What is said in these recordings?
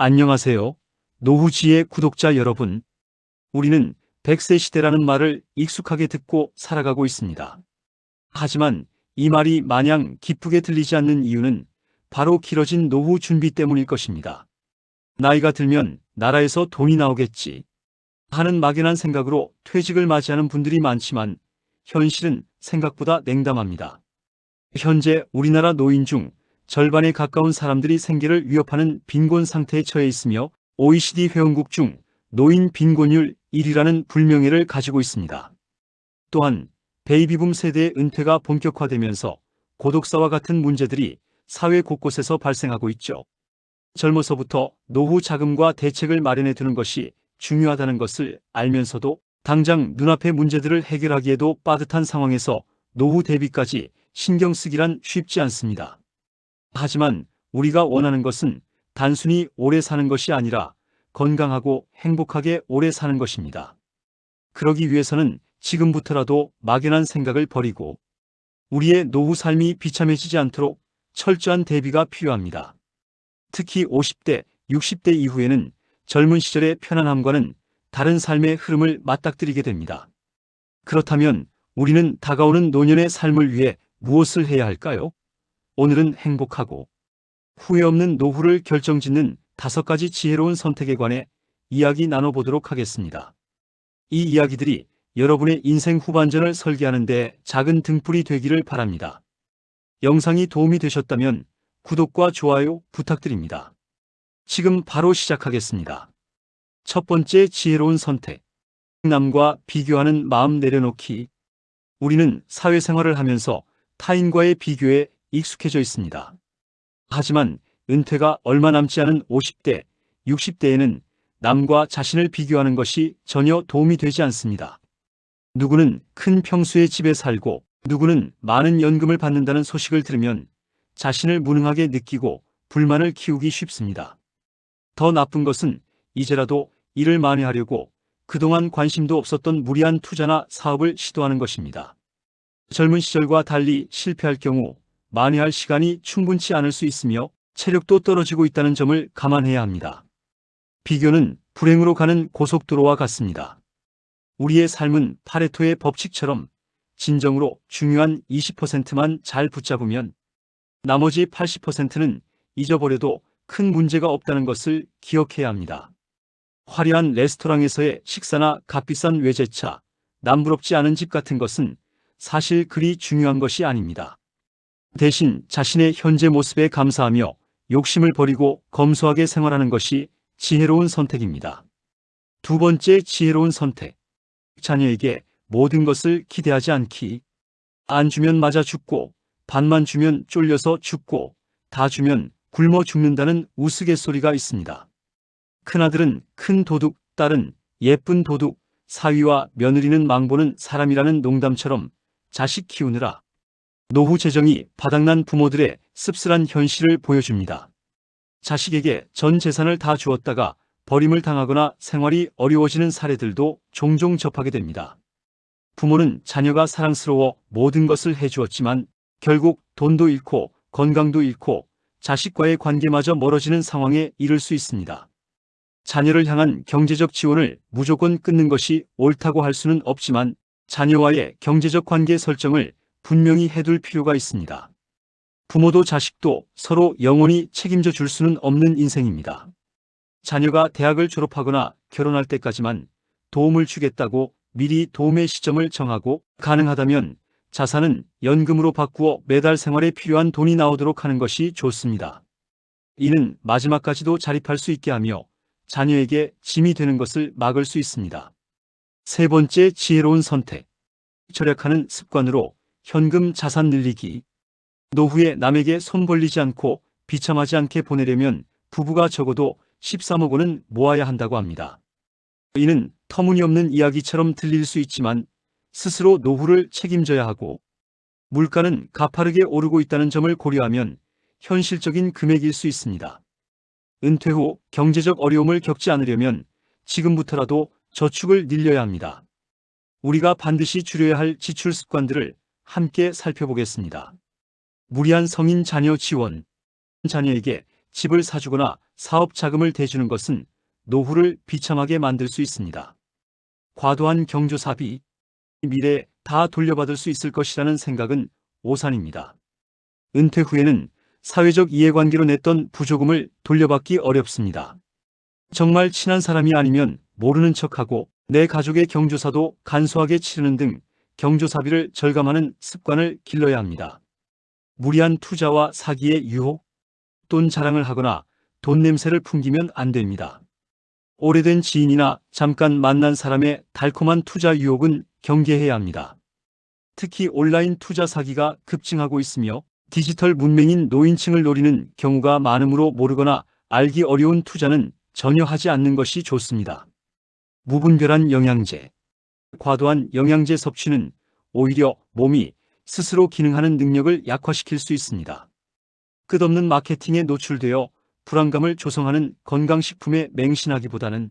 안녕하세요. 노후지의 구독자 여러분. 우리는 100세 시대라는 말을 익숙하게 듣고 살아가고 있습니다. 하지만 이 말이 마냥 기쁘게 들리지 않는 이유는 바로 길어진 노후 준비 때문일 것입니다. 나이가 들면 나라에서 돈이 나오겠지 하는 막연한 생각으로 퇴직을 맞이하는 분들이 많지만 현실은 생각보다 냉담합니다. 현재 우리나라 노인 중 절반에 가까운 사람들이 생계를 위협하는 빈곤 상태에 처해 있으며 OECD 회원국 중 노인 빈곤율 1위라는 불명예를 가지고 있습니다. 또한 베이비붐 세대의 은퇴가 본격화되면서 고독사와 같은 문제들이 사회 곳곳에서 발생하고 있죠. 젊어서부터 노후 자금과 대책을 마련해 두는 것이 중요하다는 것을 알면서도 당장 눈앞의 문제들을 해결하기에도 빠듯한 상황에서 노후 대비까지 신경 쓰기란 쉽지 않습니다. 하지만 우리가 원하는 것은 단순히 오래 사는 것이 아니라 건강하고 행복하게 오래 사는 것입니다. 그러기 위해서는 지금부터라도 막연한 생각을 버리고 우리의 노후 삶이 비참해지지 않도록 철저한 대비가 필요합니다. 특히 50대, 60대 이후에는 젊은 시절의 편안함과는 다른 삶의 흐름을 맞닥뜨리게 됩니다. 그렇다면 우리는 다가오는 노년의 삶을 위해 무엇을 해야 할까요? 오늘은 행복하고 후회 없는 노후를 결정짓는 5가지 지혜로운 선택에 관해 이야기 나눠보도록 하겠습니다. 이 이야기들이 여러분의 인생 후반전을 설계하는 데 작은 등불이 되기를 바랍니다. 영상이 도움이 되셨다면 구독과 좋아요 부탁드립니다. 지금 바로 시작하겠습니다. 첫 번째 지혜로운 선택. 남과 비교하는 마음 내려놓기. 우리는 사회생활을 하면서 타인과의 비교에 익숙해져 있습니다. 하지만 은퇴가 얼마 남지 않은 50대, 60대에는 남과 자신을 비교하는 것이 전혀 도움이 되지 않습니다. 누구는 큰 평수의 집에 살고 누구는 많은 연금을 받는다는 소식을 들으면 자신을 무능하게 느끼고 불만을 키우기 쉽습니다. 더 나쁜 것은 이제라도 일을 만회하려고 그동안 관심도 없었던 무리한 투자나 사업을 시도하는 것입니다. 젊은 시절과 달리 실패할 경우 만회할 시간이 충분치 않을 수 있으며 체력도 떨어지고 있다는 점을 감안해야 합니다. 비교는 불행으로 가는 고속도로와 같습니다. 우리의 삶은 파레토의 법칙처럼 진정으로 중요한 20%만 잘 붙잡으면 나머지 80%는 잊어버려도 큰 문제가 없다는 것을 기억해야 합니다. 화려한 레스토랑에서의 식사나 값비싼 외제차, 남부럽지 않은 집 같은 것은 사실 그리 중요한 것이 아닙니다. 대신 자신의 현재 모습에 감사하며 욕심을 버리고 검소하게 생활하는 것이 지혜로운 선택입니다. 두 번째 지혜로운 선택. 자녀에게 모든 것을 기대하지 않기. 안 주면 맞아 죽고, 반만 주면 쫄려서 죽고, 다 주면 굶어 죽는다는 우스갯소리가 있습니다. 큰아들은 큰 도둑, 딸은 예쁜 도둑, 사위와 며느리는 망보는 사람이라는 농담처럼 자식 키우느라 노후 재정이 바닥난 부모들의 씁쓸한 현실을 보여줍니다. 자식에게 전 재산을 다 주었다가 버림을 당하거나 생활이 어려워지는 사례들도 종종 접하게 됩니다. 부모는 자녀가 사랑스러워 모든 것을 해주었지만 결국 돈도 잃고 건강도 잃고 자식과의 관계마저 멀어지는 상황에 이를 수 있습니다. 자녀를 향한 경제적 지원을 무조건 끊는 것이 옳다고 할 수는 없지만 자녀와의 경제적 관계 설정을 분명히 해둘 필요가 있습니다. 부모도 자식도 서로 영원히 책임져 줄 수는 없는 인생입니다. 자녀가 대학을 졸업하거나 결혼할 때까지만 도움을 주겠다고 미리 도움의 시점을 정하고 가능하다면 자산은 연금으로 바꾸어 매달 생활에 필요한 돈이 나오도록 하는 것이 좋습니다. 이는 마지막까지도 자립할 수 있게 하며 자녀에게 짐이 되는 것을 막을 수 있습니다. 세 번째 지혜로운 선택. 절약하는 습관으로 현금 자산 늘리기. 노후에 남에게 손 벌리지 않고 비참하지 않게 보내려면 부부가 적어도 13억 원은 모아야 한다고 합니다. 이는 터무니없는 이야기처럼 들릴 수 있지만 스스로 노후를 책임져야 하고 물가는 가파르게 오르고 있다는 점을 고려하면 현실적인 금액일 수 있습니다. 은퇴 후 경제적 어려움을 겪지 않으려면 지금부터라도 저축을 늘려야 합니다. 우리가 반드시 줄여야 할 지출 습관들을 함께 살펴보겠습니다. 무리한 성인 자녀 지원. 자녀에게 집을 사주거나 사업 자금을 대주는 것은 노후를 비참하게 만들 수 있습니다. 과도한 경조사비, 미래에 다 돌려받을 수 있을 것이라는 생각은 오산입니다. 은퇴 후에는 사회적 이해관계로 냈던 부조금을 돌려받기 어렵습니다. 정말 친한 사람이 아니면 모르는 척하고 내 가족의 경조사도 간소하게 치르는 등 경조사비를 절감하는 습관을 길러야 합니다. 무리한 투자와 사기의 유혹, 돈 자랑을 하거나 돈 냄새를 풍기면 안 됩니다. 오래된 지인이나 잠깐 만난 사람의 달콤한 투자 유혹은 경계해야 합니다. 특히 온라인 투자 사기가 급증하고 있으며 디지털 문맹인 노인층을 노리는 경우가 많으므로 모르거나 알기 어려운 투자는 전혀 하지 않는 것이 좋습니다. 무분별한 영양제. 과도한 영양제 섭취는 오히려 몸이 스스로 기능하는 능력을 약화시킬 수 있습니다. 끝없는 마케팅에 노출되어 불안감을 조성하는 건강식품에 맹신하기보다는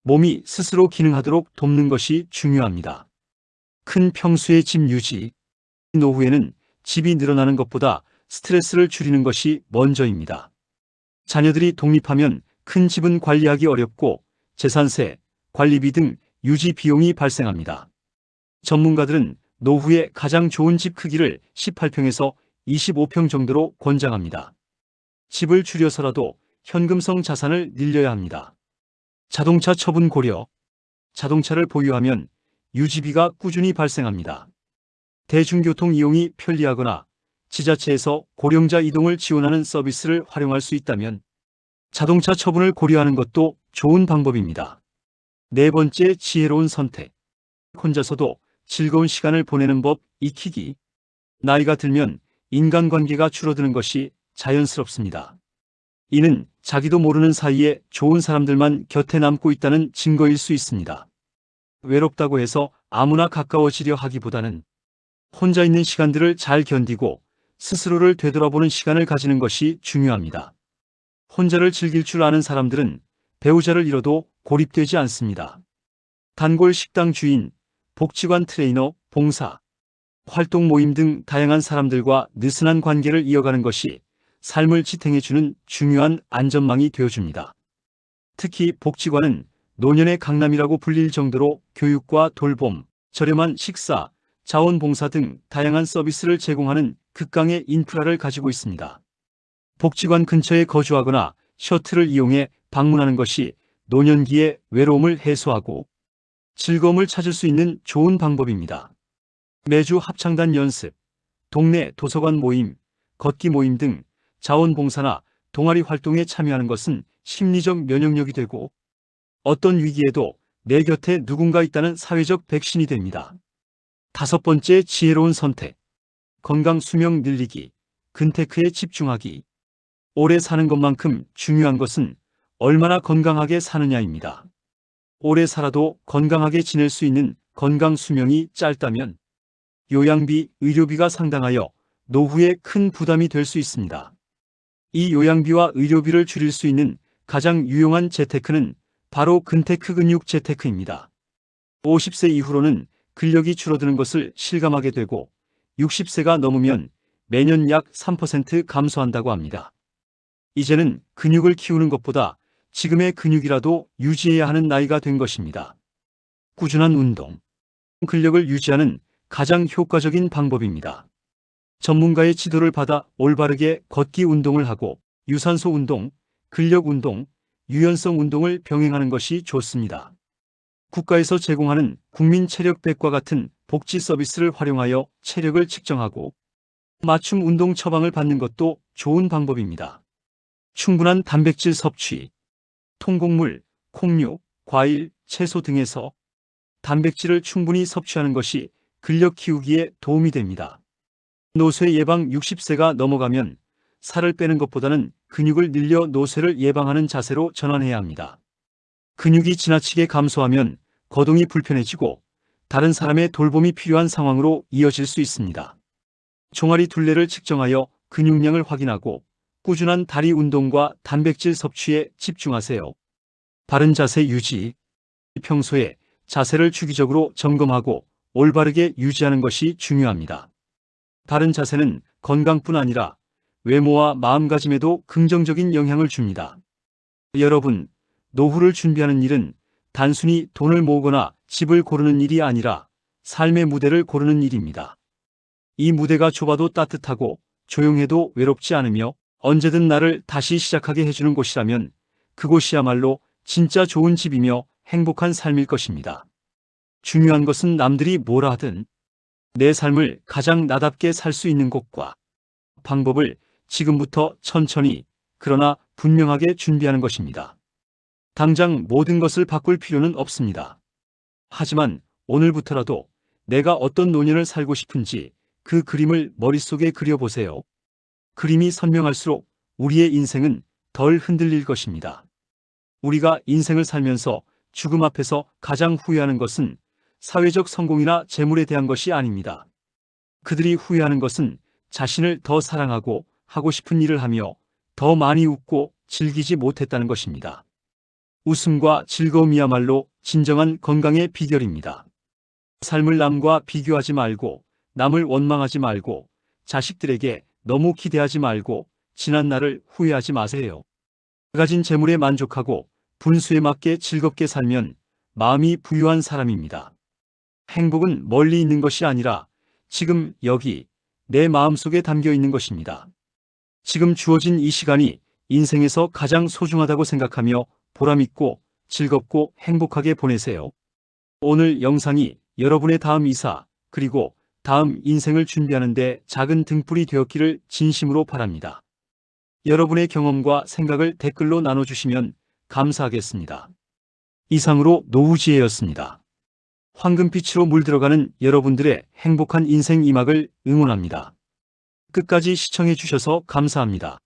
몸이 스스로 기능하도록 돕는 것이 중요합니다. 큰 평수의 집 유지. 노후에는 집이 늘어나는 것보다 스트레스를 줄이는 것이 먼저입니다. 자녀들이 독립하면 큰 집은 관리하기 어렵고 재산세, 관리비 등 유지 비용이 발생합니다. 전문가들은 노후에 가장 좋은 집 크기를 18평에서 25평 정도로 권장합니다. 집을 줄여서라도 현금성 자산을 늘려야 합니다. 자동차 처분 고려. 자동차를 보유하면 유지비가 꾸준히 발생합니다. 대중교통 이용이 편리하거나 지자체에서 고령자 이동을 지원하는 서비스를 활용할 수 있다면 자동차 처분을 고려하는 것도 좋은 방법입니다. 네 번째, 지혜로운 선택. 혼자서도 즐거운 시간을 보내는 법 익히기. 나이가 들면 인간관계가 줄어드는 것이 자연스럽습니다. 이는 자기도 모르는 사이에 좋은 사람들만 곁에 남고 있다는 증거일 수 있습니다. 외롭다고 해서 아무나 가까워지려 하기보다는 혼자 있는 시간들을 잘 견디고 스스로를 되돌아보는 시간을 가지는 것이 중요합니다. 혼자를 즐길 줄 아는 사람들은 배우자를 잃어도 고립되지 않습니다. 단골 식당 주인, 복지관 트레이너, 봉사, 활동 모임 등 다양한 사람들과 느슨한 관계를 이어가는 것이 삶을 지탱해주는 중요한 안전망이 되어줍니다. 특히 복지관은 노년의 강남이라고 불릴 정도로 교육과 돌봄, 저렴한 식사, 자원봉사 등 다양한 서비스를 제공하는 극강의 인프라를 가지고 있습니다. 복지관 근처에 거주하거나 셔틀을 이용해 방문하는 것이 노년기의 외로움을 해소하고 즐거움을 찾을 수 있는 좋은 방법입니다. 매주 합창단 연습, 동네 도서관 모임, 걷기 모임 등 자원봉사나 동아리 활동에 참여하는 것은 심리적 면역력이 되고 어떤 위기에도 내 곁에 누군가 있다는 사회적 백신이 됩니다. 다섯 번째, 지혜로운 선택. 건강 수명 늘리기, 근테크에 집중하기. 오래 사는 것만큼 중요한 것은 얼마나 건강하게 사느냐입니다. 오래 살아도 건강하게 지낼 수 있는 건강 수명이 짧다면 요양비, 의료비가 상당하여 노후에 큰 부담이 될 수 있습니다. 이 요양비와 의료비를 줄일 수 있는 가장 유용한 재테크는 바로 근테크 근육 재테크입니다. 50세 이후로는 근력이 줄어드는 것을 실감하게 되고 60세가 넘으면 매년 약 3% 감소한다고 합니다. 이제는 근육을 키우는 것보다 지금의 근육이라도 유지해야 하는 나이가 된 것입니다. 꾸준한 운동. 근력을 유지하는 가장 효과적인 방법입니다. 전문가의 지도를 받아 올바르게 걷기 운동을 하고 유산소 운동, 근력 운동, 유연성 운동을 병행하는 것이 좋습니다. 국가에서 제공하는 국민체력백과 같은 복지 서비스를 활용하여 체력을 측정하고 맞춤 운동 처방을 받는 것도 좋은 방법입니다. 충분한 단백질 섭취. 통곡물, 콩류, 과일, 채소 등에서 단백질을 충분히 섭취하는 것이 근력 키우기에 도움이 됩니다. 노쇠 예방. 60세가 넘어가면 살을 빼는 것보다는 근육을 늘려 노쇠를 예방하는 자세로 전환해야 합니다. 근육이 지나치게 감소하면 거동이 불편해지고 다른 사람의 돌봄이 필요한 상황으로 이어질 수 있습니다. 종아리 둘레를 측정하여 근육량을 확인하고 꾸준한 다리 운동과 단백질 섭취에 집중하세요. 바른 자세 유지. 평소에 자세를 주기적으로 점검하고 올바르게 유지하는 것이 중요합니다. 바른 자세는 건강뿐 아니라 외모와 마음가짐에도 긍정적인 영향을 줍니다. 여러분, 노후를 준비하는 일은 단순히 돈을 모으거나 집을 고르는 일이 아니라 삶의 무대를 고르는 일입니다. 이 무대가 좁아도 따뜻하고 조용해도 외롭지 않으며 언제든 나를 다시 시작하게 해주는 곳이라면 그곳이야말로 진짜 좋은 집이며 행복한 삶일 것입니다. 중요한 것은 남들이 뭐라 하든 내 삶을 가장 나답게 살 수 있는 곳과 방법을 지금부터 천천히 그러나 분명하게 준비하는 것입니다. 당장 모든 것을 바꿀 필요는 없습니다. 하지만 오늘부터라도 내가 어떤 노년을 살고 싶은지 그 그림을 머릿속에 그려보세요. 그림이 선명할수록 우리의 인생은 덜 흔들릴 것입니다. 우리가 인생을 살면서 죽음 앞에서 가장 후회하는 것은 사회적 성공이나 재물에 대한 것이 아닙니다. 그들이 후회하는 것은 자신을 더 사랑하고 하고 싶은 일을 하며 더 많이 웃고 즐기지 못했다는 것입니다. 웃음과 즐거움이야말로 진정한 건강의 비결입니다. 삶을 남과 비교하지 말고 남을 원망하지 말고 자식들에게 너무 기대하지 말고 지난 날을 후회하지 마세요. 가진 재물에 만족하고 분수에 맞게 즐겁게 살면 마음이 부유한 사람입니다. 행복은 멀리 있는 것이 아니라 지금 여기 내 마음속에 담겨 있는 것입니다. 지금 주어진 이 시간이 인생에서 가장 소중하다고 생각하며 보람있고 즐겁고 행복하게 보내세요. 오늘 영상이 여러분의 다음 이사 그리고 다음 인생을 준비하는 데 작은 등불이 되었기를 진심으로 바랍니다. 여러분의 경험과 생각을 댓글로 나눠주시면 감사하겠습니다. 이상으로 노후지혜였습니다. 황금빛으로 물들어가는 여러분들의 행복한 인생 이막을 응원합니다. 끝까지 시청해 주셔서 감사합니다.